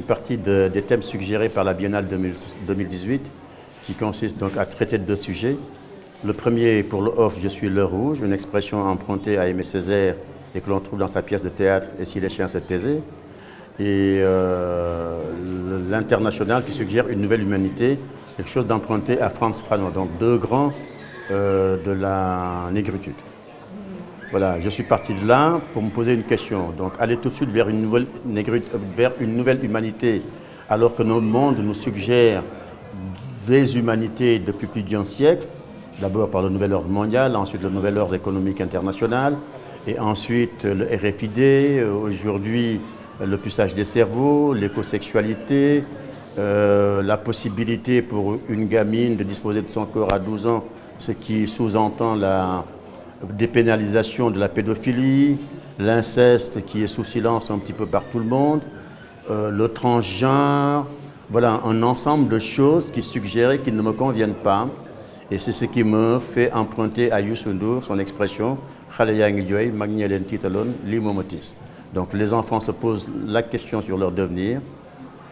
partie des thèmes suggérés par la Biennale 2018, qui consiste donc à traiter de deux sujets. Le premier, pour le off, je suis l'heure rouge, une expression empruntée à Aimé Césaire et que l'on trouve dans sa pièce de théâtre « Et si les chiens se taisaient ». Et l'international qui suggère une nouvelle humanité, quelque chose d'emprunté à Frantz Fanon, donc deux grands de la négritude. Voilà, je suis parti de là pour me poser une question. Donc, aller tout de suite vers une nouvelle humanité, alors que notre monde nous suggère des humanités depuis plus d'un siècle, d'abord par le nouvel ordre mondial, ensuite le nouvel ordre économique international, et ensuite le RFID, aujourd'hui le puçage des cerveaux, l'écosexualité, la possibilité pour une gamine de disposer de son corps à 12 ans, ce qui sous-entend la dépénalisation de la pédophilie, l'inceste qui est sous silence un petit peu par tout le monde, le transgenre, voilà un ensemble de choses qui suggéraient qu'ils ne me conviennent pas. Et c'est ce qui me fait emprunter à Youssou N'Dour son expression « Xale yaa ngi jooy, mag ñee leen tiitaloon, lii moo ma tiis ». Donc les enfants se posent la question sur leur devenir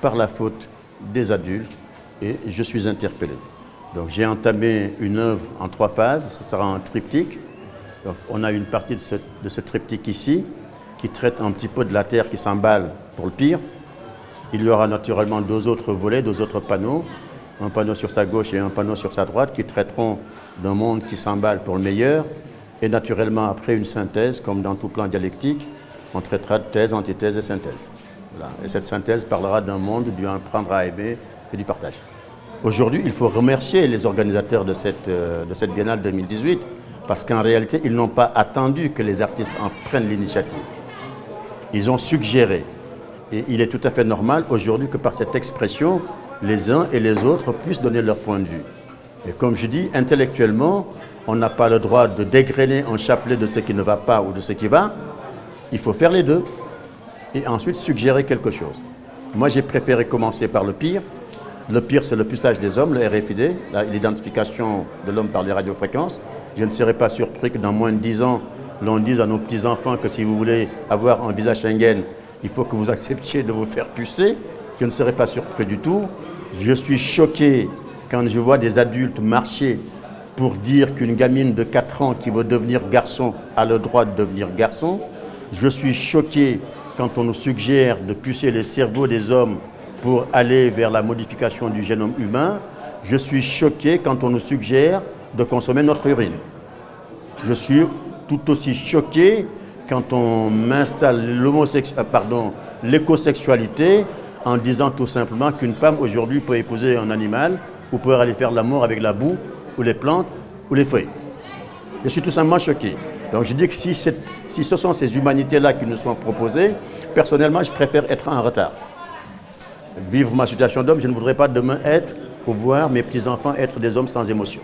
par la faute des adultes et je suis interpellé. Donc j'ai entamé une œuvre en 3 phases, ce sera un triptyque. Donc, on a une partie de ce triptyque ici qui traite un petit peu de la terre qui s'emballe pour le pire. Il y aura naturellement 2 autres volets, 2 autres panneaux, un panneau sur sa gauche et un panneau sur sa droite qui traiteront d'un monde qui s'emballe pour le meilleur. Et naturellement, après une synthèse, comme dans tout plan dialectique, on traitera de thèse, antithèse et synthèse. Voilà. Et cette synthèse parlera d'un monde, du apprendre à aimer et du partage. Aujourd'hui, il faut remercier les organisateurs de cette Biennale 2018 parce qu'en réalité, ils n'ont pas attendu que les artistes en prennent l'initiative. Ils ont suggéré. Et il est tout à fait normal aujourd'hui que par cette expression, les uns et les autres puissent donner leur point de vue. Et comme je dis, intellectuellement, on n'a pas le droit de dégrainer un chapelet de ce qui ne va pas ou de ce qui va. Il faut faire les deux et ensuite suggérer quelque chose. Moi, j'ai préféré commencer par le pire. Le pire, c'est le puçage des hommes, le RFID, l'identification de l'homme par les radiofréquences. Je ne serais pas surpris que dans moins de 10 ans, l'on dise à nos petits-enfants que si vous voulez avoir un visa Schengen, il faut que vous acceptiez de vous faire pucer. Je ne serais pas surpris du tout. Je suis choqué quand je vois des adultes marcher pour dire qu'une gamine de 4 ans qui veut devenir garçon a le droit de devenir garçon. Je suis choqué quand on nous suggère de pucer les cerveaux des hommes pour aller vers la modification du génome humain. Je suis choqué quand on nous suggère de consommer notre urine. Je suis tout aussi choqué quand on m'installe l'écosexualité en disant tout simplement qu'une femme aujourd'hui peut épouser un animal ou peut aller faire l'amour avec la boue ou les plantes ou les feuilles. Je suis tout simplement choqué. Donc je dis que si ce sont ces humanités-là qui nous sont proposées, personnellement, je préfère être en retard. Vivre ma situation d'homme, je ne voudrais pas demain voir mes petits-enfants être des hommes sans émotion.